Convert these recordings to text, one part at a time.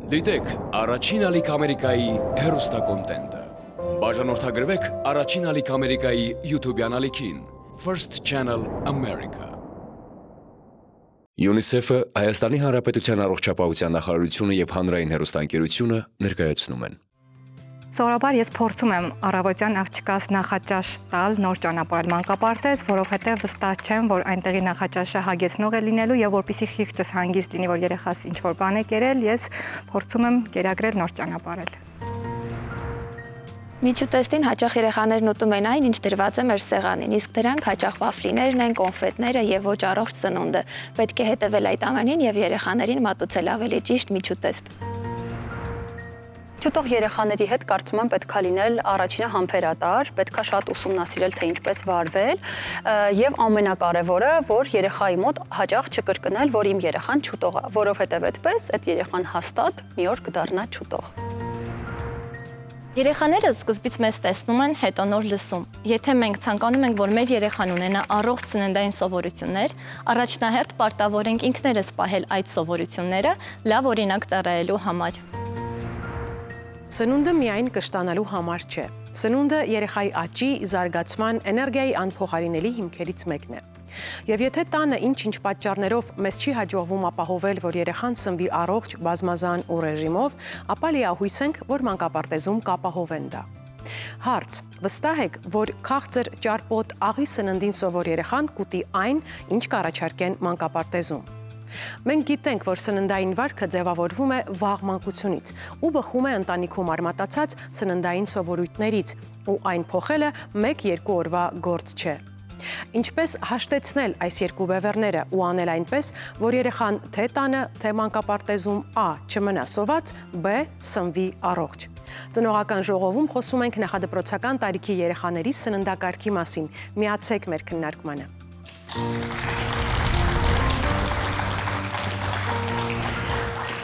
Դիտեք առաջին ալիք Ամերիկայի հեռուստակոնտենտը։ Բաժանորդագրվեք առաջին ալիք Ամերիկայի YouTube-յան ալիքին First Channel America։ UNICEF-ը, Հայաստանի Հանրապետության առողջապահության նախարարությունը եւ հանրային հեռուստաընկերությունը ներկայացնում են։ Սովորաբար ես փորձում եմ առավոտյան աղջկաս նախաճաշ տալ նոր ճանապարհել մանկապարտեզ, որովհետև վստահ չեմ, որ այնտեղի նախաճաշը հագեցնող է լինելու եւ որպեսզի խիղճս հանգիստ լինի, որ երեխաս ինչ-որ բան է կերել, ես փորձում եմ կերակրել նոր ճանապարհել։ Միջուտեստին հաճախ երեխաներն ուտում են այն, ինչ դրված է մեր սեղանին, իսկ դրանք հաճախ վաֆլիներն են, կոնֆետները եւ ոչ առողջ սնունդը։ Պետք է հետևել այդ ամենին եւ երեխաներին մատուցել ավելի ճիշտ միջուտեստ։ Չուտող երեխաների հետ կարծում եմ պետքա լինել առաջինը համբերատար, պետքա շատ ուսումնասիրել, թե ինչպես վարվել եւ ամենակարևորը, որ երեխայի մոտ հաճախ չկրկնել, որ իմ երեխան չուտող է, որովհետեւ այդպես այդ երեխան հաստատ մի օր կդառնա չուտող։ Երեխաները սկզբից մեզ տեսնում են, հետո նոր լսում։ Եթե մենք ցանկանում ենք, որ մեր երեխան ունենա առողջ ծննդային սովորություններ, առաջնահերթ պարտավոր ենք ինքներս պահել այդ սովորությունները լավ օրինակ ծառայելու համար։ Սնունդը միայն կշտանալու համար չէ։ Սնունդը երեխայի աճի, զարգացման, էներգիայի անփոխարինելի հիմքերից մեկն է։ Եվ եթե տանը ինչ-ինչ պատճառներով մեզ չի հաջողվում ապահովել, որ երեխան սնվի առողջ, բազմազան ու ռեժիմով, ապա լիահույս ենք, որ մանկապարտեզում կապահովեն դա։ Հարց. վստահ եք, որ քաղցր, ճարպոտ, աղի սննդին սովոր երեխան կուտի այն, ինչ կառաջարկեն մանկապարտեզում։ Մենք գիտենք, որ սննդային վարքը ձևավորվում է վաղ մանկությունից ու բխում է ընտանիքում արմատացած սննդային սովորույթներից, ու այն փոխելը 1-2 օրվա գործ չէ։ Ինչպես հաշտեցնել այս երկու բևեռները ու անել այնպես, որ երեխան թե տանը, թե մանկապարտեզում A. չմնա սոված, B. սնվի առողջ։ Ծնողական ժողովում խոսում ենք նախադպրոցական տարիքի երեխաների սննդակարգի մասին։ Միացեք մեր քննարկմանը։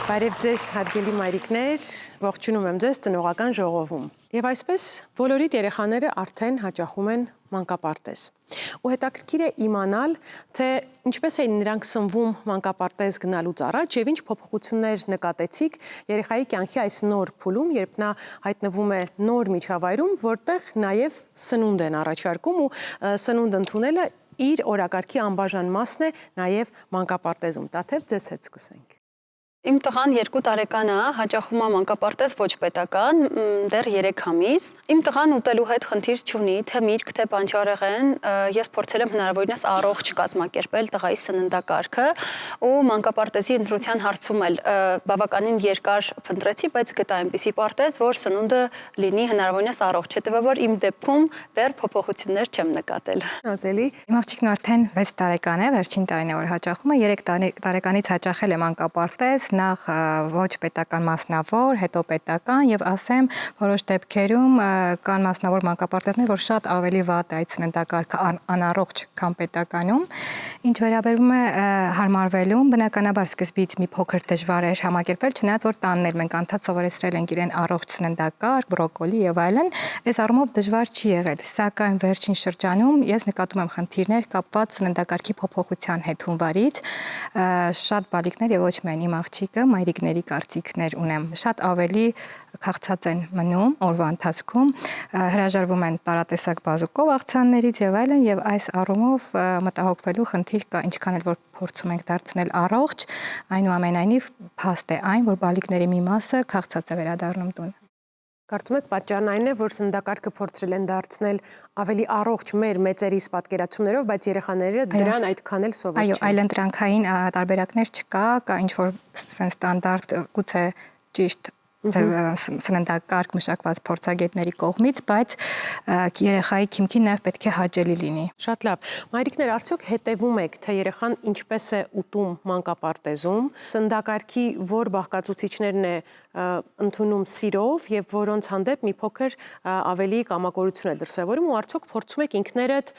Բարև ձեզ, հարգելի մայրիկներ, ողջունում եմ ձեզ ծնողական ժողովում։ Եվ այսպես բոլորիդ երեխաները արդեն հաճախում են մանկապարտեզ։ Ու հետաքրքիր է իմանալ, թե ինչպես էին նրանք սնվում մանկապարտեզ գնալուց առաջ եւ ինչ փոփոխություններ նկատեցիք երեխայի կյանքի այս նոր փուլում, երբ նա հայտնվում է նոր միջավայրում, որտեղ նաեւ սնունդ են առաջարկում ու սնունդ ընդունելը իր օրակարգի անբաժան մասն է նաեւ մանկապարտեզում։ Տաթև ձեզ հետ սկսենք։ Իմ տղան 2 տարեկան է, հաճախում է մանկապարտեզ ոչ պետական, դեռ 3 ամիս։ Իմ տղան ուտելու հետ խնդիր չունի, թե միրգ, թե բանջարեղեն, ես փորձել եմ հնարավորինս առողջ կազմակերպել տղայի սննդակարգը ու մանկապարտեզի ընտրության հարցում էլ բավականին երկար փնտրեցի, բայց գտա այնպիսի պարտեզ, որ սնունդը լինի հնարավորինս առողջ, հետևաբար իմ դեպքում դեռ փոփոխություններ չեմ նկատել։ Նազելի, Իմ աղջիկն արդեն 6 տարեկան է, վերջին տարին է որ հաճախում է, 3 տարեկանից հաճախել է մանկապարտեզ, նախ ոչ պետական մասնավոր, հետո պետական եւ ասեմ, որոշ դեպքերում կան մասնավոր մանկապարտեզներ, որ շատ ավելի վատ է այդ սննդակարգը անառողջ, քան պետականում։ Ինչ վերաբերում է հարմարվելուն, բնականաբար սկզբից մի փոքր դժվար էր համակերպել, չնայած որ տանն էլ մենք անդադ սովորեցրել ենք իրեն առողջ սննդակարգ, բրոկոլի եւ այլն, այս առումով դժվար չի եղել, սակայն վերջին շրջանում ես նկատում եմ խնդիրներ կապված սննդակարգի փոփոխության հետ հունվարից, շատ բալիկներ եւ ոչ միայն իմ աղջիկը, մայրիկների կարծիքներ ունեմ, շատ ավելի քաղցած են մնում օրվա ընթացքում, հրաժարվում են տարատեսակ բազուկով աղցաններից եւ այլն եւ այս առումով մտահոգվելու խնդիր կա, ինչքան էլ որ փորձում ենք դարձնել առողջ, այնուամենայնիվ փաստ է այն, որ բալիկների մի մասը քաղցած է վերադառնում տուն։ Կարծում եք պատճառն այն է, որ սննդակարգը փորձել են դարձնել ավելի առողջ մեր մեծերիս պատկերացումներով, բայց երեխաները դրան այդքան էլ սովոր չեն։ Այո, այլընտրանքային տարբերակներ չկա, կա ինչ-որ ստանդարտ գուցե ճիշտ սննդակարգ մշակված փորձագետների կողմից, բայց երեխայի քիմքին նաև պետք է հաճելի լինի։ Շատ լավ։ Մայրիկներ, արդյոք հետևում եք, թե երեխան ինչպես է ուտում մանկապարտեզում, սննդակարգի որ բաղկացուցիչներն է ընդունում սիրով եւ որոնց հանդեպ մի փոքր ավելի կամակորություն է դրսևորում ու արդյոք փորձում եք ինքներդ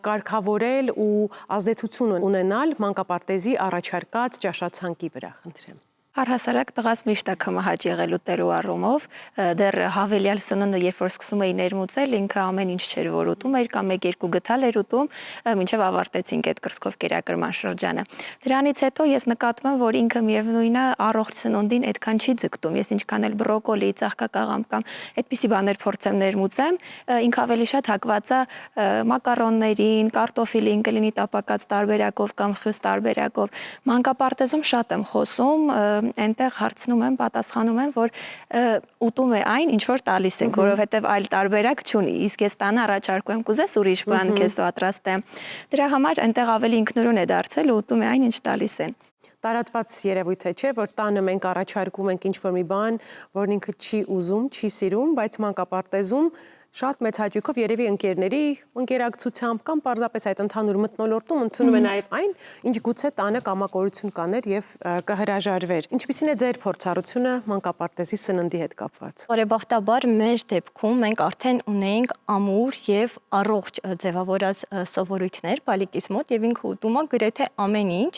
կարգավորել ու ազդեցություն ունենալ մանկապարտեզի առաջարկած ճաշացանկի վրա, խնդրեմ։ Առհասարակ տղաս միշտ է կմահաճ եղել ուտելու առումով, դեռ հավելյալ սնունդը երբ որ սկսում էի ներմուծել, ինքը ամեն ինչ չէր որ ուտում էր կամ 1-2 գթալ էր ուտում, մինչև ավարտեցինք այդ կրծքով կերակրման շրջանը։ Դրանից հետո ես նկատում եմ, որ ինքը միևնույնն է առողջ սնունդին այդքան չի ձգտում։ Ես ինչքան էլ բրոկոլի, ծաղկակաղամբ կամ այդպիսի բաներ փորձեմ ներմուծեմ, ինքը ավելի շատ հակված է մակարոններին, կարտոֆիլին, կլինի տապակած տարբերակով կամ խյուս տարբերակով։ Մանկապարտեզում շատ եմ խոսում, այնտեղ հարցնում եմ, պատասխանում եմ, որ ուտում է այն, ինչ որ տալիս ենք, որովհետև այլ տարբերակ չունի։ Իսկ ես տանը առաջարկում եմ, կուզես ուրիշ բան քեզ պատրաստեմ։ Դրա համար այնտեղ ավելի ինքնուրույն է դարձել ու ուտում է այն, ինչ տալիս են։ Տարածված երևույթ է, չէ, որ տանը մենք առաջարկում ենք ինչ-որ մի բան, որն ինքը չի ուզում, չի սիրում, բայց մանկապարտեզում շատ մեծ հաճույքով երևի ընկերների ընկերակցությամբ կամ պարզապես այդ ընդհանուր մթնոլորտում ընդունում է նաև այն, ինչ գուցե տանը կամակորություն կաներ եւ կհրաժարվեր։ Ինչպիսին է ձեր փորձառությունը մանկապարտեզի սննդի հետ կապված։ Բարեբախտաբար մեր դեպքում մենք արդեն ունեինք ամուր եւ առողջ ձևավորած սովորույթներ բալիկիս մոտ եւ ինքը ուտում է գրեթե ամեն ինչ,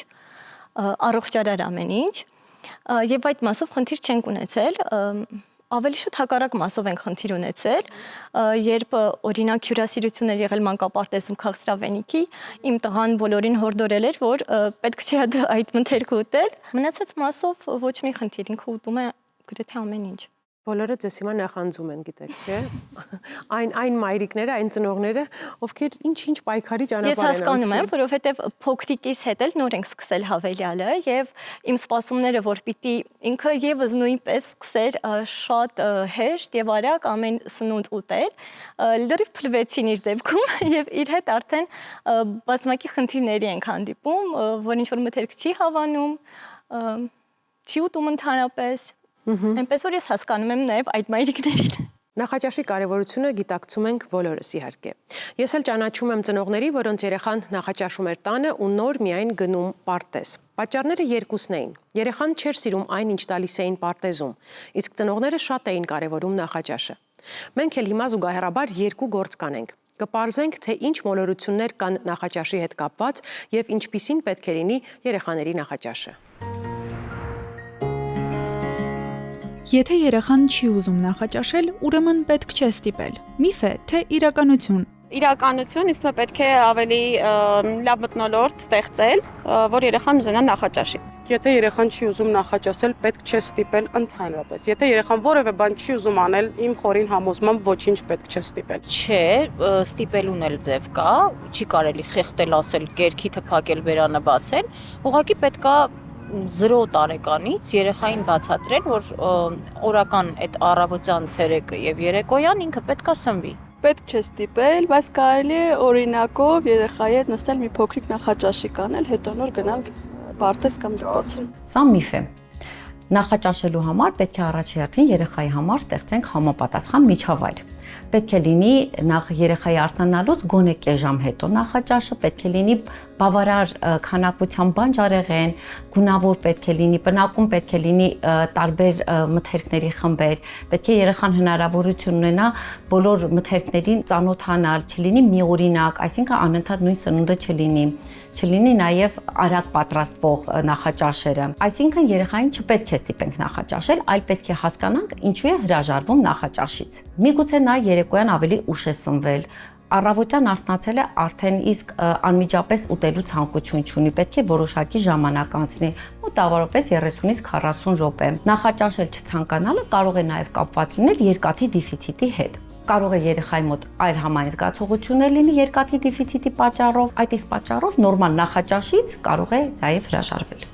առողջարար ամեն ինչ եւ այդ մասով խնդիր չենք ունեցել։ Ավելի շատ հակառակ մասով ենք խնդիր ունեցել, երբ օրինակ հյուրասիրություն էր եղել մանկապարտեզում քաղցրավենիքի, իմ տղան բոլորին հորդորել էր, որ պետք չէ այդ մթերքը ուտել։ Մնացած մասով ոչ մի խնդիր, ինքը ուտում է գրեթե ամեն ինչ։ Բոլորը ձեզ հիմա նախանձում են, գիտեք, չէ՞։ Այն մայրիկները, այն ծնողները, ովքեր ինչ-ինչ պայքարի ճանապարհ են անցնում։ Ես հասկանում եմ, որովհետև փոքրիկիս հետ էլ նոր ենք սկսել հավելյալը եւ իմ սպասումները, որ պիտի ինքը եւս նույնպես սկսեր շատ հեշտ եւ արագ ամեն սնունդ ուտել, լրիվ փլվեցին իր դեպքում եւ իր հետ արդեն բազմակի խնդիրների ենք հանդիպում, որ ինչ որ մթերք չի հավանում, չի ուտում ընդհանրապես։ Այնպես որ ես հասկանում եմ նաև այդ մայրիկներին։ Նախաճաշի կարևորությունը գիտակցում ենք բոլորս իհարկե։ Ես էլ ճանաչում եմ ծնողների, որոնց երեխան նախաճաշում էր տանը ու նոր միայն գնում պարտեզ։ Պատճառները երկուսն էին։ Երեխան չէր սիրում այն, ինչ տալիս էին պարտեզում, իսկ ծնողները շատ էին կարևորում նախաճաշը։ Մենք էլ հիմա զուգահեռաբար երկու գործ կանենք։ Կպարզենք, թե ինչ մոլորություններ կան նախաճաշի հետ կապված եւ ինչպիսին պետք է լինի երեխաների նախաճաշը։ Եթե երեխան չի ուզում նախաճաշել, ուրեմն պետք չէ ստիպել։ Միֆ է, թե իրականություն։ Իրականություն, իսկ պետք է ավելի լավ մթնոլորտ ստեղծել, որ երեխան ուզենա նախաճաշի։ Եթե երեխան չի ուզում նախաճաշել, պետք չէ ստիպել ընդհանրապես։ Եթե երեխան որևէ բան չի ուզում անել, իմ խորին համոզմամբ ոչինչ պետք չէ ստիպել։ Չէ, ստիպելուն էլ ձև կա, չի կարելի խեղդել ասել, կերքի թփակել, բերանը բացել, ուղղակի պետք է 0 տարեկանից երեխային բացատրել, որ օրական այդ առավոտյան, ցերեկը եւ երեկոյան ինքը պետք է սնվի։ Պետք չէ ստիպել, բայց կարելի է օրինակով երեխայի հետ նստել մի փոքրիկ նախաճաշի կանել, հետո նոր գնալ պարտեզ կամ դպրոց։ Սա միֆ է։ Նախաճաշելու համար պետք է առաջին երեխայի համար ստեղծենք համապատասխան միջավայր։ Պետք է լինի նախ երեխայի արթնանալուց գոնե կես ժամ հետո նախաճաշը, պետք է լինի բավարար քանակությամբ բանջարեղեն, գունավոր պետք է լինի, պնակում պետք է լինի տարբեր մթերքների խմբեր, պետք է երեխան հնարավորություն ունենա բոլոր մթերքներին ծանոթանալ, չլինի միօրինակ, այսինքն անընդհատ նույն սնունդը չլինի նաև արագ պատրաստվող նախաճաշերը։ Այսինքն երեխային չպետք է ստիպենք նախաճաշել, այլ պետք է հասկանանք ինչու է հրաժարվում նախաճաշից։ Միգուցե նա երեկոյան ավելի ուշ է սնվել, առավոտյան արթնացել է արդեն իսկ անմիջապես ուտելու ցանկություն չունի, պետք է որոշակի ժամանակ անցնի, մոտավորապես 30-ից 40 րոպե։ Նախաճաշել չցանկանալը կարող է նաև կապված լինել երկաթի դեֆիցիտի հետ։ Կարող է երեխայի մոտ այլ համային զգացողություններ լինի երկաթի դեֆիցիտի պատճառով, այդ իսկ պատճառով նորմալ նախաճաշից կարող է նաև հրաժարվել։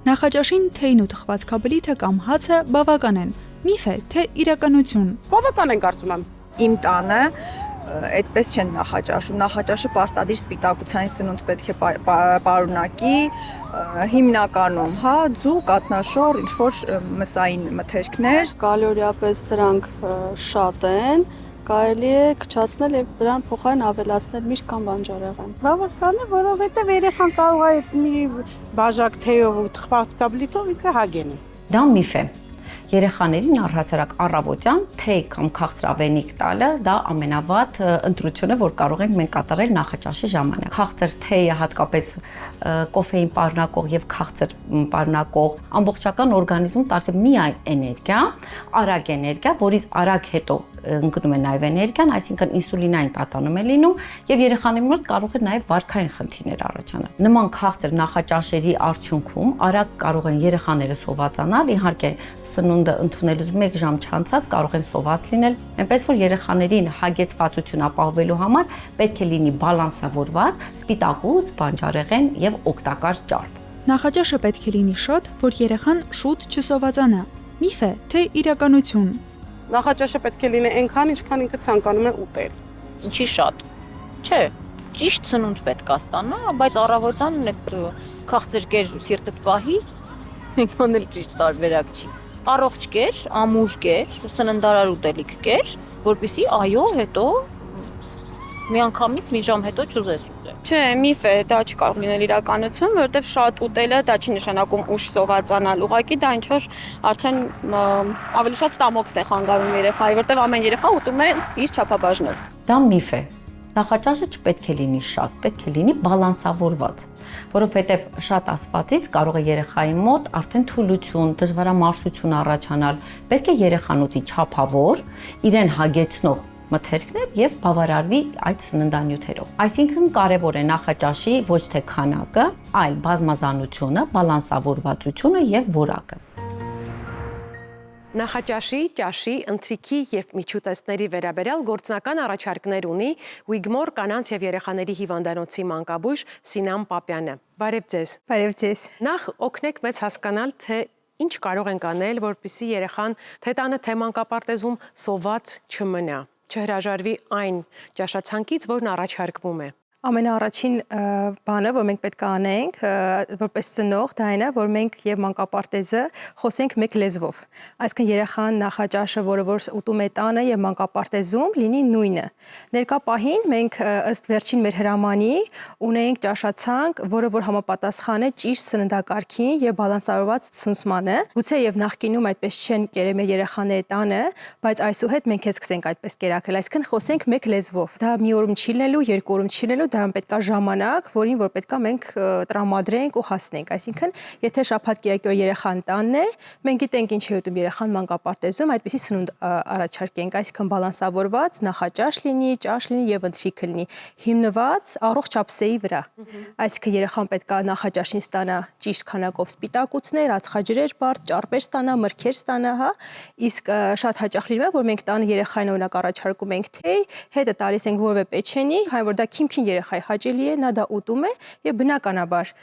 Նախաճաշին թեյն ու թխված քաբելիթը կամ հացը բավական են։ Միֆ է, թե իրականություն։ Բավական են կարծում եմ։ Իմ տանը այդպես չեն նախաճաշում։ Նախաճաշը պարտադիր սպիտակուցային սնունդ պետք է պարունակի, հիմնականում, ձու, կատնաշոր, ինչ-որ մսային մթերքներ, կալորիապես դրանք շատ են, կարելի է քչացնել եւ դրան փոխարեն ավելացնել միշտ կամ բանջարեղեն։ Բավական է, որովհետեւ երեխան կարող է այդ մի բաժակ թեյով ու թխված կաբլիտով ինքը հագենի։ Դա միֆ է։ երեխաներին առհասարակ առավոտյան թեյ կամ քաղցրավենիք տալը դա ամենավատ ընտրությունը, որ կարող ենք մենք կատարել նախաճաշի ժամանակ։ Քաղցր թեյը հատկապես կոֆեին պարունակող եւ քաղցր պարունակող ամբողջական օրգանիզմում տալիս միայն էներգիա, արագ էներգիա, որից արագ հետո ընկնում է նաև էներգիան, այսինքն ինսուլինային տատանում է լինում եւ երեխաների մոտ կարող է նաև վարքային խնդիրներ առաջանալ։ Նման քաղցր նախաճաշերի արդյունքում արագ կարող են երեխաները սովածանալ, իհարկե սնունդը ընդունելուց 1 ժամ չանցած կարող են սոված լինել, այնպես որ երեխաներին հագեցվածություն ապահովելու համար պետք է լինի բալանսավորված, սպիտակուց, բանջարեղեն եւ օգտակար ճարպ։ Նախաճաշը պետք է լինի շատ, որ երեխան շուտ չսովածանա։ Միֆ է, թե իրականություն։ Նախաճաշը պետք է լինի այնքան, ինչքան ինքը ցանկանում է ուտել։ Ինչի շատ։ Չէ, ճիշտ սնունդ պետք է ստանա, բայց առավոտյան այդ քաղցրկեր սիրտդ պահի, ինքն էլ ճիշտ տարբերակ չի։ Առողջ կեր, ամուր կեր, սննդարար ուտելիք կեր, որպեսզի այո, հետո միանգամից մի ժամ հետո չուզես ուտել։ Չէ, միֆ է, դա չի կարող լինել իրականություն, որովհետև շատ ուտելը դա չի նշանակում ուշ սովածանալ։ Ուղղակի դա ինչ որ արդեն ավելի շատ ստամոքսն է խանգարում երեխայի, որովհետև ամեն երեխա ուտում է իր չափաբաժնով։ Դա միֆ է։ Նախաճաշը չպետք է լինի շատ, պետք է լինի բալանսավորված, որովհետև շատ ասվածից կարող է երեխայի մոտ արդեն թուլություն, դժվարամարսություն առաջանալ։ Պետք է երեխան ուտի չափավոր, իրեն հագեցնող մթերքներ եւ բավարարվի այդ սննդանյութերով։ Այսինքն կարևոր է նախաճաշի ոչ թե քանակը, այլ բազմազանությունը, բալանսավորվածությունը եւ որակը։ Նախաճաշի, ճաշի, ընթրիքի եւ միջուտեստների վերաբերյալ գործնական առաջարկներ ունի Wigmore կանանց եւ երեխաների հիվանդանոցի մանկաբույժ Սինամ Պապյանը։ Բարև ձեզ։ Բարև ձեզ։ Նախ օգնեք մեզ հասկանալ, թե ինչ կարող ենք անել, որպեսզի երեխան թե տանը, թե մանկապարտեզում սոված չմնա, չհրաժարվի այն ճաշացանկից, որն առաջարկվում է։ Ամենաառաջին բանը, որ մենք պետք է անենք, որպես ծնող, դա այն է, որ մենք եւ մանկապարտեզը խոսենք մեկ լեզվով։ Այսինքն երեխան նախաճաշը, որը որ ուտում է տանը եւ մանկապարտեզում, լինի նույնը։ Ներկա պահին մենք ըստ վերջին մեր հրամանի ունենք ճաշացանկ, որը որ համապատասխան է ճիշտ սննդակարգին եւ բալանսավորված ցնցմանը։ Գուցե եւ նախկինում այդպես չեն կերել մեր երեխաները տանը, բայց այսուհետ մենք էլ սկսենք այդպես կերակրել։ Այսինքն խոսենք մեկ լեզվով։ Դա մի օրում չի լինելու, երկու օրում չի լինելու, դա պետք է ժամանակ, որին որ պետք է մենք տրամադրենք ու հասնենք։ Այսինքն, եթե շաբաթ-կիրակի օր երեխան տանն է, մենք գիտենք ինչ է ուտում երեխան մանկապարտեզում, այդպեսի սնունդ առաջարկենք, այսինքն բալանսավորված, նախաճաշ լինի, ճաշ լինի եւ ընթրիք լինի, հիմնված առողջ ափսեի վրա։ Այսինքն երեխան պետք է նախաճաշին ստանա ճիշտ քանակով սպիտակուցներ, ածխաջրեր, բարդ ճարպեր ստանա, մրգեր ստանա, հա։ Իսկ շատ հաճախ լինում է, որ մենք տանը երեխային օրինակ առաջարկում ենք թեյ, հետը տալիս ենք որևէ պեչենի, քանի որ դա քիմքին երեխայի հաճելի է, նա դա ուտում է եւ բնականաբար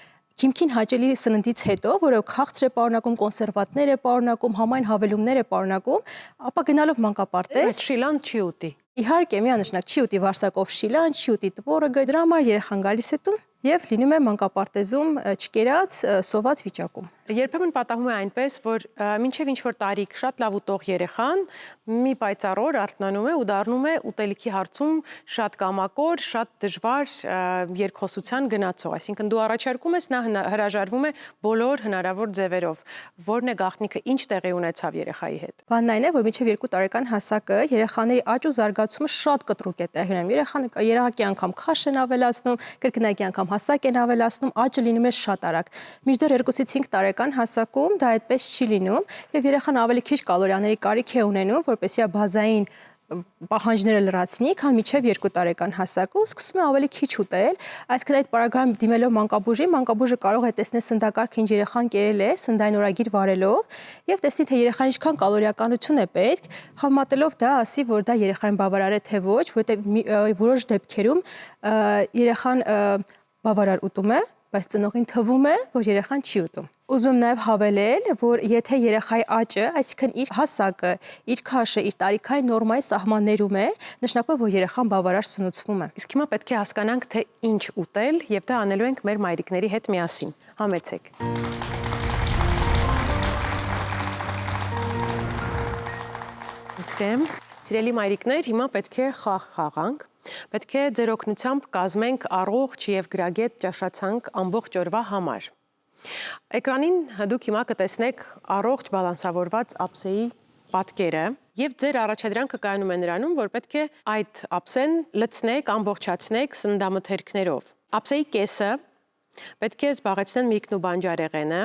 քիմքին հաճելի սննդից հետո, որը քաղցր է պարունակում, կոնսերվանտներ է պարունակում, համայն հավելումներ է պարունակում, ապա գնալով մանկապարտեզ Շիլան չի ուտի։ Իհարկե, միանշանակ չի ուտի վարսակով շիլան, չի ուտի տպորը, դրա համար երեխան գալիս է տուն եւ լինում է մանկապարտեզում չկերած, սոված վիճակում։ Երբեմն պատահում է այնպես, որ մինչև ինչ-որ տարիք շատ լավ ուտող երեխան մի պայծառ օր արթնանում է ու դառնում է ուտելիքի հարցում շատ կամակոր, շատ դժվար երկխոսության գնացող։ Այսինքն դու առաջարկում ես, նա հրաժարվում է բոլոր հնարավոր ձևերով։ Որն է գաղտնիքը, ինչ տեղի ունեցավ երեխայի հետ։ Բանն այն է, որ մինչև 2 տարեկան հասակը երեխաների աճ ու զարգացումը շատ կտրուկ է տեղի ունենում։ Երեխան երակի անգամ քաշ են ավելացնում, կրկնակի անգամ հասակ են ավելացնում, աճը լինում է շատ արագ։ Մինչդեռ 2-ից 5 տարեկան հասակում դա այդպես չի լինում եւ երեխան ավելի քիչ կալորիաների կարիք է ունենում, որպեսզի բազային պահանջները լրացնի, քան մինչև 2 տարեկան հասակում սկսում է ավելի քիչ ուտել, այսինքն այդ պարագայում դիմելով մանկաբույժը կարող է տեսնել սննդակարգը ինչ երեխան կերել է, սննդային օրագիր վարելով եւ տեսնի թե երեխան ինչքան կալորիականություն է պետք, համատելով դա ասի, որ դա երեխային բավարար է թե ոչ, որովհետեւ որոշ դեպքերում երեխան բավարար ուտում է, բայց ծնողին թվում է, որ երեխան չի ուտում։ Ուզում եմ նաև հավելել, որ եթե երեխայի աճը, այսինքն իր հասակը, իր քաշը, իր տարիքային նորմայի սահմաններում է, նշանակում է, որ երեխան բավարար սնուցվում է։ Իսկ հիմա պետք է հասկանանք, թե ինչ ուտել, եւ դա անելու ենք մեր մայրիկների հետ միասին։ Համեցեք։ Ընտրեմ, սիրելի մայրիկներ, հիմա պետք է խաղ խաղանք։ Պետք է ձեր օգնությամբ կազմենք առողջ եւ գրագետ ճաշացանկ ամբողջ օրվա համար։ Էկրանին դուք հիմա կտեսնեք առողջ բալանսավորված ափսեի պատկերը եւ ձեր առաջադրանքը կայանում է նրանում, որ պետք է այդ ափսեն լցնեք, ամբողջացնեք սննդամթերքներով։ Ափսեի կեսը պետք է զբաղեցնեն միրգն ու բանջարեղենը,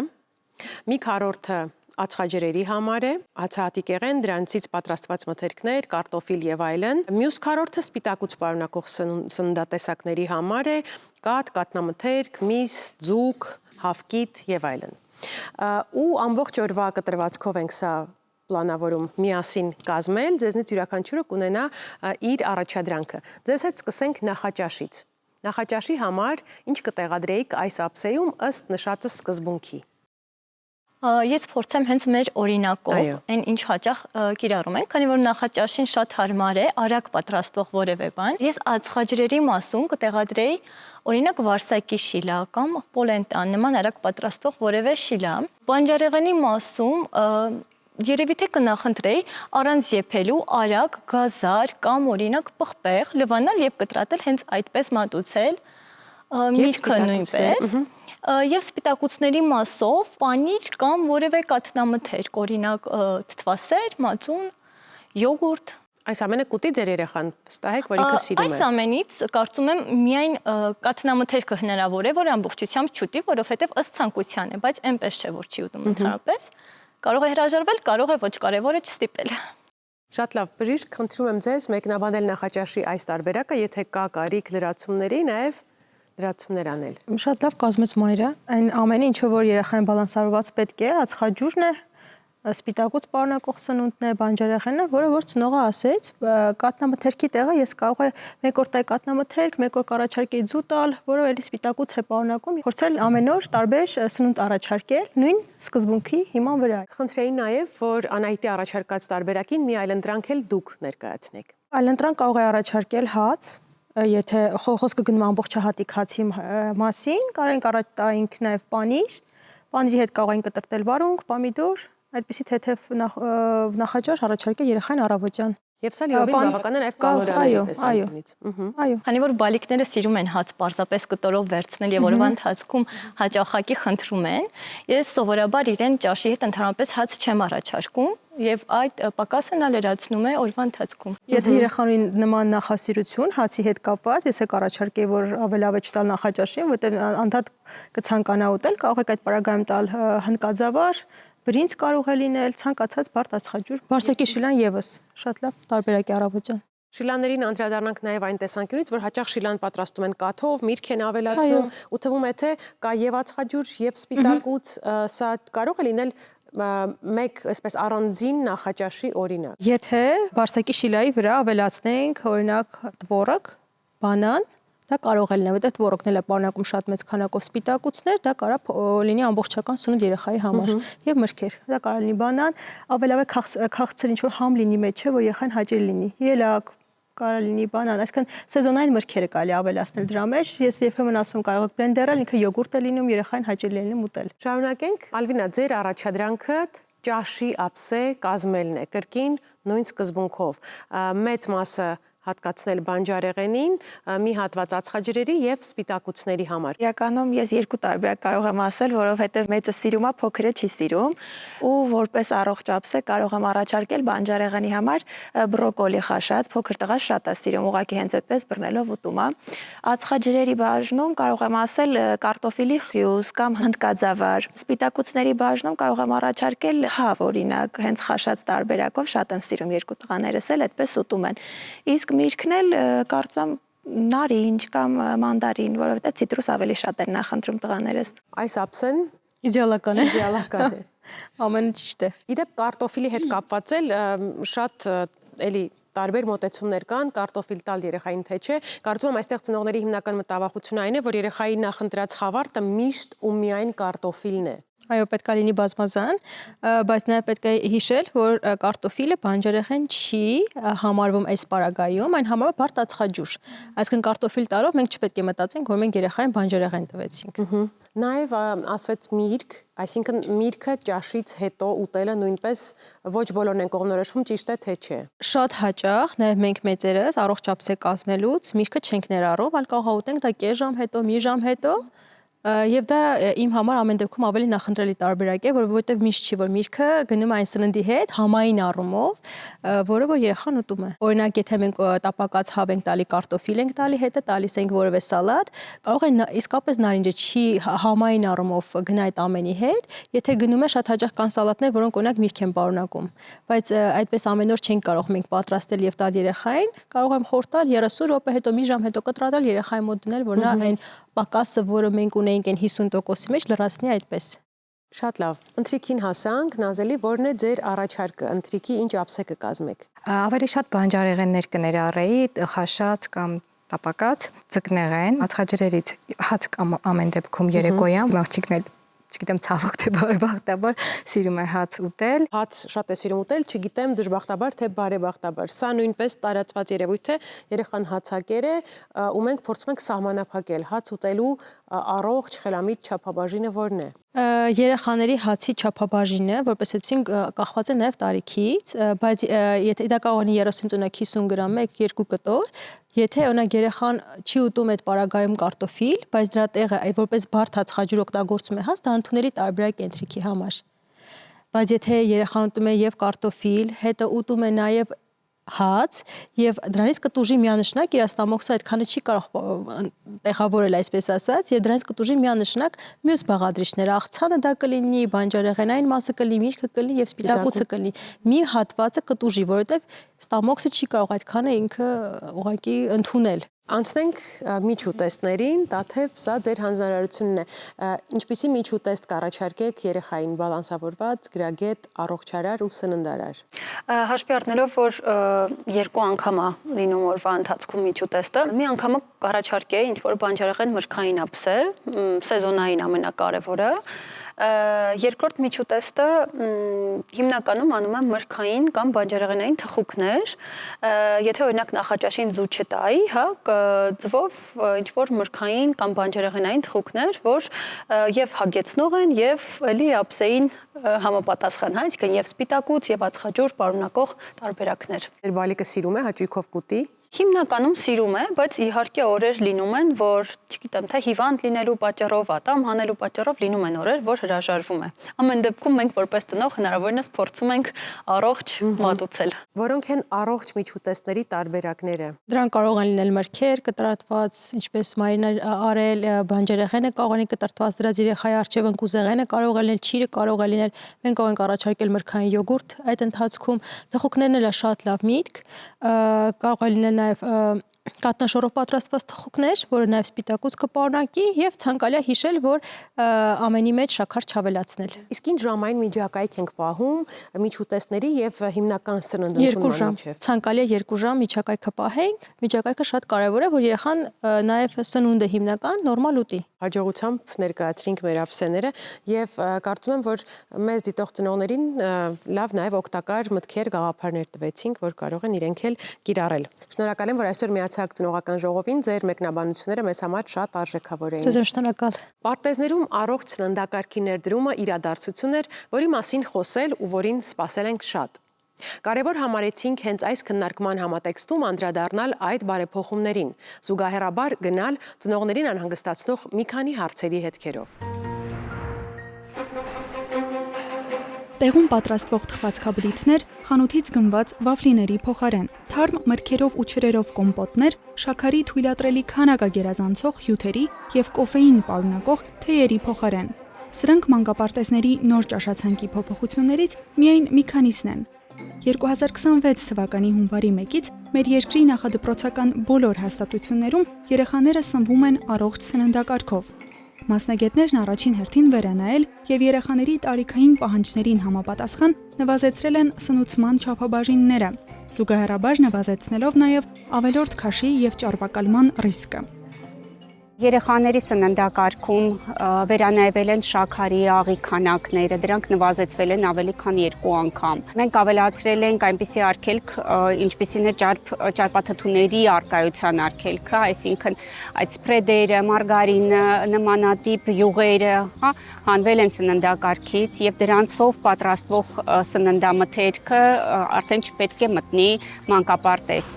մի քառորդը ածխաջրերի համար է, հացահատիկեղեն, դրանցից պատրաստված մթերքներ, կարտոֆիլ եւ այլն։ Մյուս քառորդը սպիտակուց պարունակող սննդատեսակների համար է, կաթ, կաթնամթերք, միս, ձուկ, հավկիթ եւ այլն։ Ու ամբողջ օրվա կտրվածքով ենք սա պլանավորում միասին կազմել, ձեզնից յուրաքանչյուրը կունենա իր առաջադրանքը։ Ձեզ հետ սկսենք նախաճաշից։ Նախաճաշի համար ինչ կտեղադրեիք այս ափսեում ըստ նշածը սկզբունքի։ Ես փորձեմ հենց մեր օրինակով, այն ինչ հաճախ կիրառում ենք, քանի որ նախաճաշին շատ հարմար է, արագ պատրաստվող որևէ բան։ Ես ածխաջրերի մասում կտեղադրեի օրինակ վարսակի շիլա կամ պոլենտան, նման արագ պատրաստվող որևէ շիլա։ Բանջարեղենի մասում երևի թե կնախընտրեի առանց եփելու արագ գազար կամ օրինակ պղպեղ լվանալ եւ կտրատել հենց այդպես մատուցել, միրգը նույնպես։ Եվ սպիտակուցների մասով պանիր կամ որևէ կաթնամթերք, օրինակ թթվասեր, մածուն, յոգուրտ։ Այս ամենը կուտի ձեր երեխան վստահեք, որ ինքը սիրում է։ Այս ամենից կարծում եմ միայն կաթնամթերքը հնարավոր է, որ ամբողջությամբ չուտի, որովհետև ըստ ցանկության է, բայց այնպես չէ, որ չի ուտում ընդհանրապես։ Կարող է հրաժարվել, կարող է ոչ կարևորը չստիպել։ Շատ լավ, բժիշկ, խնդրում եմ ձեզ մեկնաբանել նախաճաշի այս տարբերակը, եթե կա կարիք լրացումների, նաև լրացումներ անել։ Շատ լավ կազմեց Մայրը, այն ամենը ինչը որ երեխային բալանսավորված պետք է, ածխաջուրն է, սպիտակուց պարունակող սնունդն է, բանջարեղենը, որը որ ծնողը ասեց, կաթնամթերքի տեղը ես կարող եմ մեկ օր տալ կաթնամթերք, մեկ օր կառաջարկեի ձու տալ, որը էլի սպիտակուց է պարունակում, փորձել ամեն օր տարբեր սնունդ առաջարկել, նույն սկզբունքի հիման վրա։ Խնդրեի նաև, որ Անահիտի առաջարկած տարբերակին մի այլընտրանք էլ դուք ներկայացնեք։ Այլընտրանք կարող է առաջարկել հաց, եթե խոսքը գնում ամբողջ հատիկ հացի մասին, կարող ենք առաջ տայինք նաև պանիրի հետ կարող ենք կտրտել վարունգ, պոմիդոր, այդպիսի թեթև նախաճաշ առաջարկել երեխային առավոտյան։ Եվ սա լիովին բավական է նաև կալորիաների տեսանկյունից։ Այո։ Քանի որ բալիկները սիրում են հաց պարզապես կտորով վերցնել եւ օրվա ընթացքում հաճախակի խնդրում են, ես սովորաբար իրեն ճաշի հետ ընդհանրապես հաց չեմ առաջարկում եւ այդ պակասը նա լրացնում է օրվա ընթացքում։ Եթե երեխային նման նախասիրություն հացի հետ կապված, ես եք առաջարկեի, որ ավելավեճ տալ նախաճաշին, որտեղ անդադ կցանկանա ուտել, կարող եք այդ պարագայում տալ հնդկաձավար, բրինձ կարող է լինել, ցանկացած բարդ ածխաջուր, վարսակի շիլան եւս շատ լավ տարբերակ է առավոտյան։ Շիլաներին անդրադառնանք նաև այն տեսանկյունից, որ հաճախ շիլան պատրաստում են կաթով, միրգ են ավելացնում, ու թվում է թե կա եւ ածխաջուր, եւ սպիտակուց, սա կարող է լինել մեկ այսպես առանձին նախաճաշի օրինակ։ Եթե վարսակի շիլայի վրա ավելացնենք օրինակ տվորոկ, բանան, դա կարող է լինել, որտեղ տվորոկն էլ է պարունակում շատ մեծ քանակով սպիտակուցներ, դա կարող լինի ամբողջական սնունդ երեխայի համար եւ մրգեր։ Դա կարող լինի բանան, ավելավե քաղցր ինչ որ համ լինի մեջը, որ երեխան հաճելի լինի։ Ելակ կարող լինի բանան, այսինքն սեզոնային մրգերը կարելի ավելացնել դրա մեջ։ Ես երբեմն ասում կարող եք բլենդերել, ինքը յոգուրտ է լինում, երեխային հաճելի է լինում ուտել։ Շարունակենք, Ալվինա, ձեր առաջադրանքը ճաշի ափսե կազմելն է, կրկին նույն սկզբունքով։ Մեծ մասը հատկացնել բանջարեղենին, մի հատված ածխաջրերի եւ սպիտակուցների համար։ Իրականում ես երկու տարբերակ կարող եմ ասել, որովհետեւ մեծը սիրում է, փոքրը չի սիրում, ու որպես առողջ ափսե կարող եմ առաջարկել բանջարեղենի համար բրոկոլի խաշած, փոքր տղա շատ է սիրում, ուղղակի հենց այդպես բռնելով ուտում է։ Ածխաջրերի բաժնում կարող եմ ասել կարտոֆիլի խյուզ կամ հնդկաձավար։ Սպիտակուցների բաժնում կարող եմ առաջարկել հավ, օրինակ, հենց խաշած տարբերակով շատ են սիրում երկու տղաներս էլ այդպես ուտում են։ Իսկ միրգն էլ կարծում եմ նարինջ կամ մանդարին, որովհետև ցիտրուս ավելի շատ են նախընտրում տղաներս։ Այս ափսեն իդեալական է։ Իդեալական է։ Ամենը ճիշտ է։ Իդեպ կարտոֆիլի հետ կապված էլ շատ էլի տարբեր մոտեցումներ կան, կարտոֆիլ տալ երեխային թե չէ։ Կարծում եմ այստեղ ծնողների հիմնական մտավախությունը այն է, որ երեխայի նախընտրած խավարտը միշտ ու միայն կարտոֆիլն է։ Այո, պետք է լինի բազմազան, բայց նաև պետք է հիշել, որ կարտոֆիլը բանջարեղեն չի համարվում այս պարագայում, այն համարվում է բարդ ածխաջուր։ Այսինքն կարտոֆիլ տալով մենք չպետք է մտածենք, որ մենք երեխային բանջարեղեն տվեցինք։ Նաև ասվեց միրգ, այսինքն միրգը ճաշից հետո ուտելը նույնպես ոչ բոլորն են կողմնորոշվում, ճիշտ է թե չէ։ Շատ հաճախ, նաև մենք մեծերս առողջ ափսե կազմելուց միրգը չենք ներառում, այլ կարող ուտենք դա կես ժամ հետո, մի ժամ հետո, եւ դա իմ համար ամեն դեպքում ավելի նախընտրելի տարբերակ է, որովհետեւ միշտ չի որ միրգը գնում է այն սննդի հետ համային առումով, որը որ երեխան ուտում է։ Օրինակ, եթե մենք տապակած հավ ենք տալի, կարտոֆիլ ենք տալի, հետը տալիս ենք որևէ սալատ, կարող է իսկապես նարինջը չի համային առումով գնա այդ ամենի հետ, եթե գնում է շատ հաճախ կան սալատներ, որոնք օրինակ միրգ են պարունակում, բայց այդպես ամեն օր չենք կարող մենք պատրաստել եւ տալ երեխային, կարող եմ խորտալ 30 րոպե հետո մի ժամ հետո կտրատել երեխայի մոտ դնել, որ նա այն պակասը, որը մենք ունենք այն 50%-ի մեջ լրացնի այդպես։ Շատ լավ։ Ընթրիքին հասանք, Նազելի, որն է ձեր առաջարկը, ընթրիքի ինչ ափսե կկազմեք։ Ավելի շատ բանջարեղեններ կներառեի, խաշած կամ տապակած, ձկնեղեն, ածխաջրերից հաց կամ ամեն դեպքում երեկոյան, աղջիկն էլ չգիտեմ ցավոք թե բարեբախտաբար սիրում է հաց ուտել։ Հաց շատ է սիրում ուտել, չգիտեմ դժբախտաբար թե բարեբախտաբար։ Սա նույնպես տարածված երևույթ է, երեխան հացակեր է, ու մենք փորձում ենք սահմանափակել հաց ուտելու առողջ խելամիտ չափաբաժինը որն է։ Երեխաների հացի չափաբաժինը, որպես այդպեսին կախված է նաև տարիքից, բայց եթե դա կարող է 30-50 գրամ, 1-2 կտոր, եթե օրինակ երեխան չի ուտում այդ պարագայում կարտոֆիլ, բայց դրա տեղը որպես բարդ հացխաջուր օգտագործում է հաց, դա ընդունելի տարբերակ է ընթրիքի համար։ Բայց եթե երեխան ուտում է եւ կարտոֆիլ, հետո ուտում է նաև հաց եւ դրանից կտուժի միանշանակ իր ստամոքսը այդքանը չի կարող տեղավորել այսպես ասած եւ դրանից կտուժի միանշանակ մյուս բաղադրիչները աղցանը դա կլինի բանջարեղենային մասը կլինի միրգը կլինի եւ սպիտակուցը կլինի մի հատվածը կտուժի որովհետեւ ստամոքսը չի կարող այդքանը ինքը ուղղակի ընդունել։ Անցնենք միջուտեստներին, Տաթև, սա ձեր հանձնարարությունն է։ Ինչպիսի միջուտեստ կառաջարկեք երեխային բալանսավորված, գրագետ, առողջարար ու սննդարար։ Հաշվի առնելով, որ 2 անգամ է լինում օրվա ընթացքում միջուտեստը, մի անգամը կառաջարկեի ինչ-որ բանջարեղեն մրգային ափսե, սեզոնային ամենակարևորը։ Երկրորդ միջուտեստը հիմնականում անում եմ մրգային կամ բանջարեղենային թխուկներ, եթե օրինակ նախաճաշին ձու չտայի, հա, ձվով ինչ-որ մրգային կամ բանջարեղենային թխուկներ, որ եւ հագեցնող են եւ էլի ափսեին համապատասխան, հա, այսինքն եւ սպիտակուց եւ ածխաջուր պարունակող տարբերակներ։ Ձեր բալիկը սիրում է հաճույքով կուտի։ Հիմնականում սիրում է, բայց իհարկե օրեր լինում են, որ, չգիտեմ, թե հիվանդ լինելու պատճառով, ատամ հանելու պատճառով լինում են օրեր, որ հրաժարվում է։ Ամեն դեպքում մենք որպես ծնող հնարավորինս փորձում ենք առողջ մատուցել։ Որոնք են առողջ միջուտեստների տարբերակները։ Դրանք կարող են լինել մրգեր, կտրատված, ինչպես մարինար արել, բանջարեղենը կարող է կտրատված դրած երեխայի առջև ընկուզեղենը կարող է լինել, չիրը կարող է լինել, մենք կարող ենք առաջարկել մրգային յոգուրտ այդ ընթացքում, թխուկներն էլ շատ լավ միտք, կարող է լինել նաև կատնաշորով պատրաստված թխուկներ, որը նաև սպիտակուց կպարունակի եւ ցանկալի է հիշել, որ ամենի մեջ շաքար չավելացնել։ Իսկ ինչ ժամային միջակայք ենք պահում միջուտեստների եւ հիմնական սննդությունների միջեւ։ Ցանկալի է 2 ժամ միջակայքը պահենք։ Միջակայքը շատ կարեւոր է, որ երեխան նաև սնունդը հիմնական նորմալ ուտի։ Հաջողությամբ ներկայացրինք մեր ափսեները եւ կարծում եմ, որ մեզ դիտող ծնողներին լավ նաև օգտակար մտքեր, գաղափարներ տվեցինք, որ կարող են իրենք էլ կիրառել։ Շնորհակալ եմ, որ այսօր միացաք ծնողական ժողովին, ձեր մեկնաբանությունները մեզ համար շատ արժեքավոր էին։ Ձեզ շնորհակալ։ Պարտեզներում առողջ սննդակարգի ներդրումը իրադարձություն էր, որի մասին խոսել ու որին սպասել ենք շատ։ Կարևոր համարեցինք հենց այս քննարկման համատեքստում անդրադառնալ այդ բարեփոխումներին, զուգահեռաբար գնալ ծնողներին անհանգստացնող մի քանի հարցերի հետքերով։ Տեղում պատրաստվող թխվածքաբլիթներ, խանութից գնված վաֆլիների փոխարեն, թարմ մրգերով ու չրերով կոմպոտներ, շաքարի թույլատրելի քանակը գերազանցող հյութերի եւ կոֆեին պարունակող թեյերի փոխարեն։ Սրանք մանկապարտեզների նոր ճաշացանկի փոփոխություններից միայն մի քանիսն են։ 2026 թվականի հունվարի 1-ից մեր երկրի նախադպրոցական բոլոր հաստատություններում երեխաները սնվում են առողջ սննդակարգով։ Մասնագետներն առաջին հերթին վերանայել եւ երեխաների տարիքային պահանջներին համապատասխան նվազեցրել են սնուցման չափաբաժինները, զուգահեռաբար նվազեցնելով նաեւ ավելորդ քաշի եւ ճարպակալման ռիսկը։ Երեխաների սննդակարգում վերանայվել են շաքարի, աղի քանակները, դրանք նվազեցվել են ավելի քան 2 անգամ։ Մենք ավելացրել ենք այնպիսի արգելք, ինչպիսին է ճարպաթթուների առկայության արգելքը, այսինքն այդ սփրեդերը, մարգարինը, նմանատիպ յուղերը, հանվել են սննդակարգից եւ դրանցով պատրաստվող սննդամթերքը արդեն չպետք է մտնի մանկապարտեզ։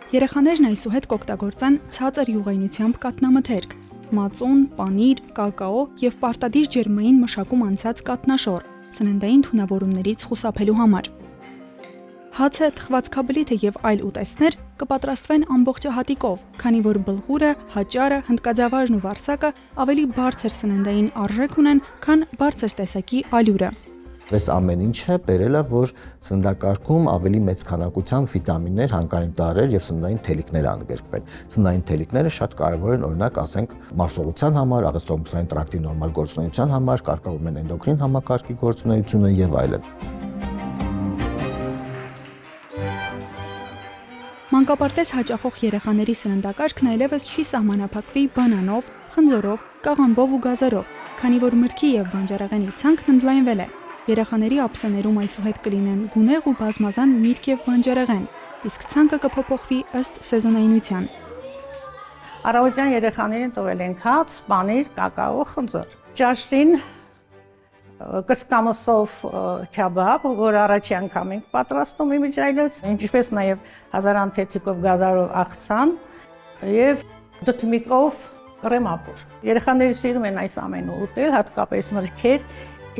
Երեխաներն այսուհետ կօգտագործեն ցածր յուղայնությամբ կաթնամթերք։ մածուն, պանիր, կակաո եւ պարտադիր ջերմային մշակում անցած կատնաշոր, սննդային թունավորումներից խուսափելու համար։ Հացը, թխվածքաբլիթը եւ այլ ուտեստներ կպատրաստվեն ամբողջահատիկով, քանի որ բլղուրը, հաճարը, հնդկաձավաժն ու վարսակը ավելի բարձր սննդային արժեք ունեն, քան բարձր տեսակի ալյուրը։ Այս ամեն ինչը բերել է, որ սննդակարգում ավելի մեծ քանակությամբ վիտամիններ, հանքային տարրեր եւ սննդային թելիկներ ընդգրկվեն։ Սննդային թելիկները շատ կարեւոր են, օրինակ, ասենք, մարսողության համար, աղեստոմուսային տրակտի նորմալ գործունեության համար, կարգավորում են էնդոկրին համակարգի գործունեությունը եւ այլն։ Մանկապարտեզ հաճախող երեխաների սննդակարգն այլևս չի սահմանափակվի բանանով, խնձորով, կաղամբով ու գազարով, քանի որ մրգի եւ բանջարեղենի ցանկն ընդլայնվել է։ Երեխաների ափսեներում այսուհետ կլինեն գունեղ ու բազմազան միրգ եւ բանջարեղեն, իսկ ցանկը կփոփոխվի ըստ սեզոնայնության։ Առավոտյան երեխաներին տվել ենք հաց, պանիր, կակաո, խնձոր։ Ճաշին կսկամսով քյաբաբ, որ առաջի անգամ ենք պատրաստում իմիջայլոց, ինչպես նաև հազարանթերթիկով գազարով աղցան եւ դդմիկով կրեմապուր։ Երեխաները սիրում են այս ամենը ուտել, հատկապես մրգեր,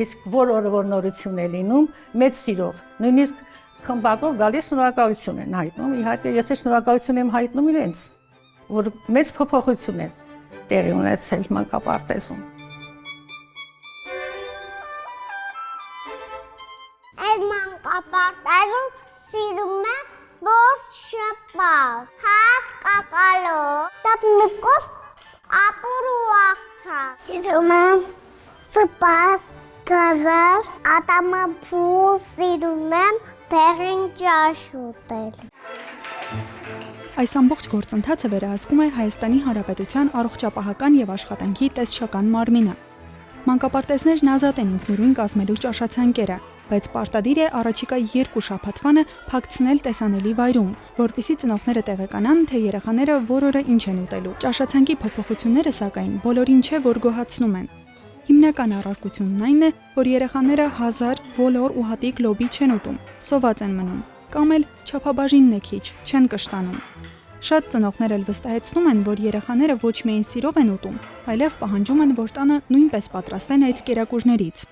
իսկ որը որ նորություն է լինում, մեծ սիրով։ Նույնիսկ խմբակով գալիս շնորհակալություն են հայտնում, իհարկե ես շնորհակալություն եմ հայտնում իրենց, որ մեծ փոփոխություն է տեղի ունեցել մանկապարտեզում։ Մանկապարտեզում սիրում եմ բորշ շփալ, հաց կակալո, տապնիկով ապուր ու աղցան։ Սիրում եմ սպաս, գազար, ատամափուր, սիրում եմ դեղին ճաշ ուտել։ Այս ամբողջ գործընթացը վերահսկում է Հայաստանի Հանրապետության առողջապահական եւ աշխատանքի տեսչական մարմինը։ Մանկապարտեզներն ազատ են ինքնուրույն կազմելու ճաշացանկերը, բայց պարտադիր է առաջիկա 2 շաբաթվանը փակցնել տեսանելի վայրում, որպեսզի ծնողները տեղեկանան, թե երեխաները որ օրը ինչ են ուտելու։ Ճաշացանկի փոփոխությունները, սակայն, բոլորին չէ, որ գոհացնում են։ Հիմնական առարկությունն այն է, որ երեխաները հազար, ոլոր ու հատիկ լոբի չեն ուտում, սոված են մնում, կամ էլ չափաբաժինն է քիչ, չեն կշտանում։ Շատ ծնողներ էլ վստահեցնում են, որ երեխաները ոչ միայն սիրով են ուտում, այլև պահանջում են, որ տանը նույնպես պատրաստեն այդ կերակուրներից։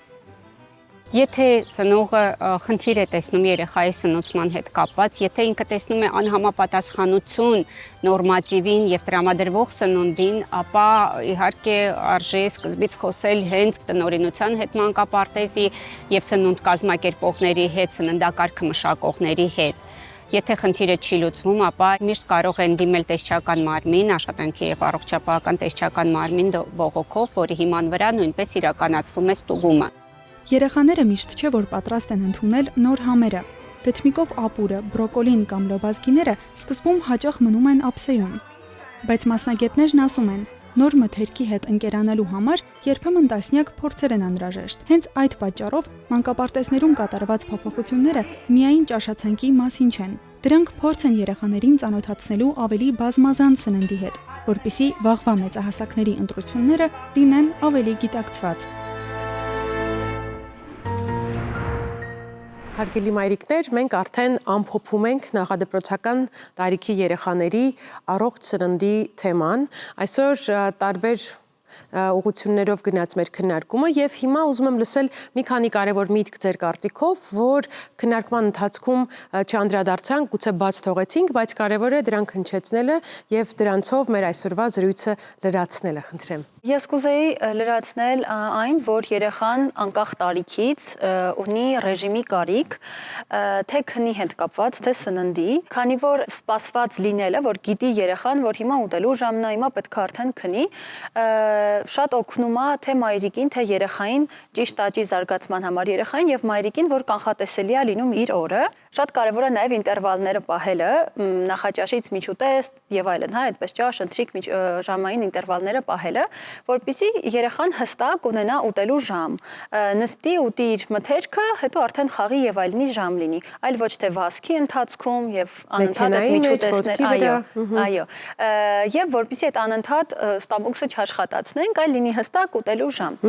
Եթե ծնողը խնդիր է տեսնում երեխայի սնուցման հետ կապված, եթե ինքը տեսնում է անհամապատասխանություն նորմատիվին եւ տրամադրվող սնունդին, ապա իհարկե արժե սկզբից խոսել հենց տնօրինության հետ մանկապարտեզի եւ սնունդ կազմակերպողների հետ, սննդակարգը մշակողների հետ։ Եթե խնդիրը չի լուծվում, ապա միշտ կարող են դիմել տեսչական մարմին, աշխատանքի եւ առողջապահական տեսչական մարմին բողոքով, որի հիման վրա նույնպես իրականացվում է ստուգումը։ Երեխաները միշտ չէ, որ պատրաստ են ընդունել նոր համերը։ Դդմիկով ապուրը, բրոկոլին կամ լոբազգիները սկզբում հաճախ մնում են ափսեում։ Բայց մասնագետներն ասում են, նոր մթերքի հետ ընկերանալու համար երբեմն տասնյակ փորձեր են անհրաժեշտ։ Հենց այդ պատճառով մանկապարտեզներում կատարված փոփոխությունները միայն ճաշացանկի մասին չեն։ Դրանք փորձ են երեխաներին ծանոթացնելու ավելի բազմազան սննդի հետ, որpիսի վաղվա մեծահասակների ընտրությունները լինեն ավելի գիտակցված։ Հարգելի մայրիկներ, մենք արդեն ամփոփում ենք նախադպրոցական տարիքի երեխաների առողջ սննդի թեման։ Այսօր տարբեր ուղղություններով գնաց մեր քննարկումը եւ հիմա ուզում եմ լսել մի քանի կարևոր միտք ձեր կարծիքով, որ քննարկման ընթացքում չանդրադարձանք, գուցե բաց թողեցինք, բայց կարևոր է դրանք հնչեցնելը եւ դրանցով մեր այսօրվա զրույցը լրացնելը, խնդրեմ։ Ես կուզեի լրացնել այն, որ երեխան անկախ տարիքից ունի ռեժիմի կարիք, թե քնի հետ կապված, թե սննդի, քանի որ սպասված լինելը, որ գիտի երեխան, որ հիմա ուտելու ժամն է, հիմա պետք է արդեն քնի, շատ օգնում է թե մայրիկին, թե երեխային ճիշտ աճի զարգացման համար երեխային եւ մայրիկին, որ կանխատեսելի է լինում իր օրը։ Շատ կարևոր է նաեւ ինտերվալները պահելը, նախաճաշից միջուտեստ եւ այլն, հա, այդպես ճաշ, ընթրիք, ժամային ինտերվալները պահելը, որպեսզի երեխան հստակ ունենա ուտելու ժամ, նստի ուտի իր մթերքը, հետո արդեն խաղի եւ այլնի ժամ լինի, այլ ոչ թե վազքի ընթացքում եւ անընդհատ այդ միջուտեսներ, այո, եւ որպեսզի այդ անընդհատ ստամոքսը չաշխատացնենք, այլ լինի հստակ ուտելու ժամ։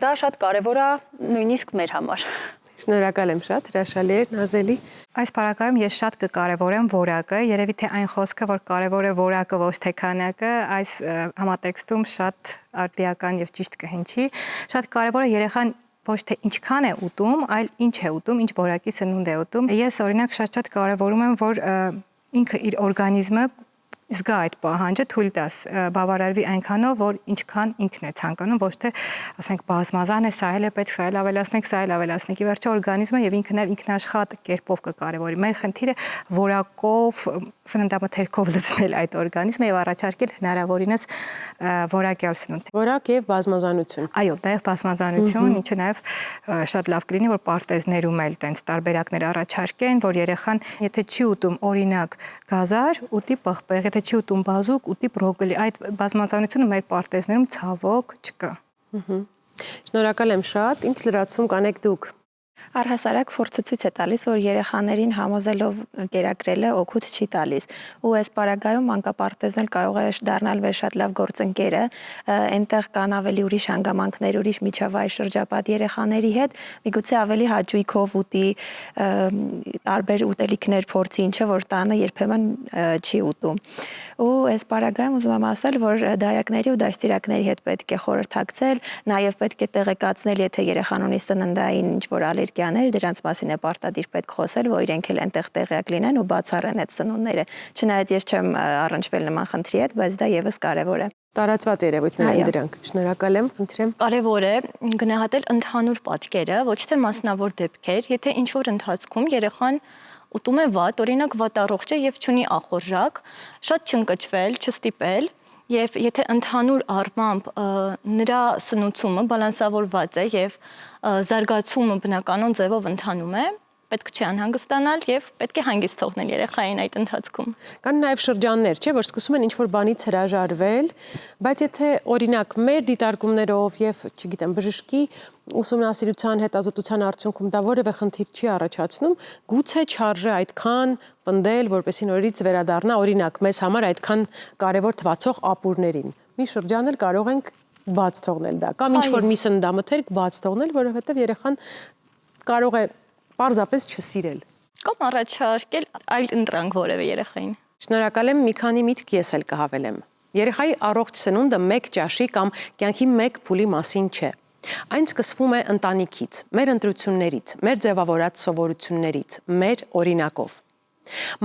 Դա շատ կարևոր է նույնիսկ մեր համար։ Շնորհակալ եմ շատ, հրաշալի էր, Նազելի։ Այս պարագայում ես շատ կկարևորեմ որակը, երևի թե այն խոսքը, որ կարևոր է որակը, ոչ թե քանակը, այս համատեքստում շատ արդիական եւ ճիշտ կհնչի։ Շատ կարևոր է երեխան ոչ թե ինչքան է ուտում, այլ ինչ է ուտում, ինչ որակի սնունդ է ուտում։ Ես օրինակ շատ կարևորում եմ, որ ինքը իր օրգանիզմը զգա այդ պահանջը, թույլ տաս բավարարվի այնքանով, որ ինչքան ինքն է ցանկանում, ոչ թե ասենք բազմազան է, սա էլ է պետք, սա էլ ավելացնենք, սա էլ ավելացնենք։ Ի վերջո օրգանիզմը եւ ինքն ինքնաշխատ կերպով կկարևորի։ Մեր խնդիրը որակով, սննդամթերքով լցնել այդ օրգանիզմը եւ առաջարկել հնարավորինս որակյալ սնունդ։ Որակ եւ բազմազանություն։ Այո, նաեւ բազմազանություն, ինչը նաեւ շատ լավ կլինի, որ պարտեզներում էլ տենց տարբերակներ առաջարկեն, որ երեխան, եթե չի ուտում օրինակ գազար, ուտի պղպեղ, եթե չի ուտում բազուկ, ուտի բրոկոլի, այդ բազմազանությունը մեր պարտեզներում ցավոք չկա։ Շնորհակալ եմ շատ, ինչ լրացում կանեք դուք։ Առհասարակ փորձը ցույց է տալիս, որ երեխաներին համոզելով կերակրելը օգուտ չի տալիս։ Ու այս պարագայում մանկապարտեզն էլ կարող է դառնալ մեր շատ լավ գործընկերը, այնտեղ կան ավելի ուրիշ հանգամանքներ, ուրիշ միջավայր շրջապատ երեխաների հետ, միգուցե ավելի հաճույքով ուտի, տարբեր ուտելիքներ փորձի, ինչը որ տանը երբեմն չի ուտում։ Ու այս պարագայում ուզում եմ ասել, որ դայակների ու դաստիարակների հետ պետք է խորհրդակցել, նաև պետք է տեղեկացնել, եթե երեխան ունի սննդային ինչ-որ ալերգիաներ, դրանց մասին է պարտադիր պետք խոսել, որ իրենք էլ այնտեղ տեղյակ լինեն ու բացառեն այդ սնունդները։ Չնայած ես չեմ առնչվել նման խնդրի հետ, բայց դա եւս կարեւոր է։ Տարածված երևույթներ են դրանք։ Շնորհակալ եմ, խնդրեմ։ Կարևոր է գնահատել ընդհանուր պատկերը, ոչ թե մասնավոր դեպքեր, եթե ինչ-որ ընթացքում երեխան ուտում է վատ, օրինակ վատառողջ է եւ չունի ախորժակ, շատ չընկճվել, չստիպել, եւ եթե ընդհանուր առմամբ նրա սնուցումը բալանսավորված է եւ զարգացումը բնականon ձևով ընթանում է, պետք չէ անհանգստանալ եւ պետք է հանգիստ թողնել երեխային այդ ընթացքում։ Կան նաև շրջաններ, չէ, որ սկսում են ինչ-որ բանից հրաժարվել, բայց եթե օրինակ մեր դիտարկումներով եւ, չգիտեմ, բժշկի ուսումնասիրության հետազոտության արդյունքում դա որևէ խնդիր չի առաջացնում, գուցե չարժե այդքան պնդել, որպեսզի նորից վերադառնա օրինակ մեզ համար այդքան կարևոր թվացող ապուրներին։ Մի շրջան էլ կարող ենք բաց թողնել դա, կամ ինչ-որ մի սննդամթերք բաց թողնել, որովհետեւ երեխան կարող է պարզապես չսիրել։ Կամ առաջարկել այլ ընտրանք որևէ երեխային։ Շնորհակալ եմ, մի քանի միտք ես էլ կհավելեմ։ Երեխայի առողջ սնունդը մեկ ճաշի կամ կյանքի մեկ փուլի մասին չէ։ Այն սկսվում է ընտանիքից, մեր ընտրություններից, մեր ձևավորած սովորություններից, մեր օրինակով։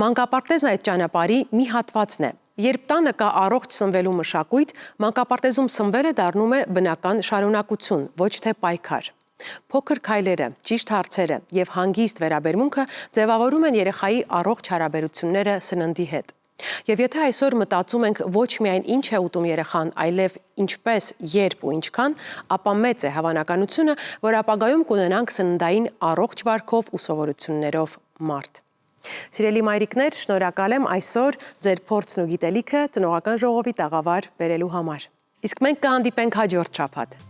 Մանկապարտեզն այդ ճանապարհի մի հատվածն է։ Երբ տանը կա առողջ սնվելու մշակույթ, մանկապարտեզում սնվելը դառնում է բնական շարունակություն, ոչ թե պայքար։ Փոքր քայլերը, ճիշտ հարցերը եւ հանգիստ վերաբերմունքը ձևավորում են երեխայի առողջ հարաբերությունները սննդի հետ։ Եվ եթե այսօր մտածում ենք ոչ միայն ինչ է ուտում երեխան, այլև ինչպես, երբ ու ինչքան, ապա մեծ է հավանականությունը, որ ապագայում կունենանք սննդային առողջ վարքով ու սովորություններով մարդ։ Սիրելի մայրիկներ, շնորհակալ եմ այսօր ձեր փորձն ու գիտելիքը ծնողական ժողովի տաղավար բերելու համար։ Իսկ մենք կհանդիպենք հաջորդ շաբաթ։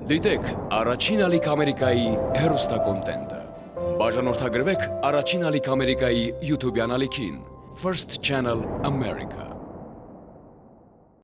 Դիտեք Առաջին ալիք Ամերիկայի հեռուստակոնտենտը։ Բաժանորդագրվեք Առաջին ալիք Ամերիկայի YouTube-յան ալիքին First Channel America։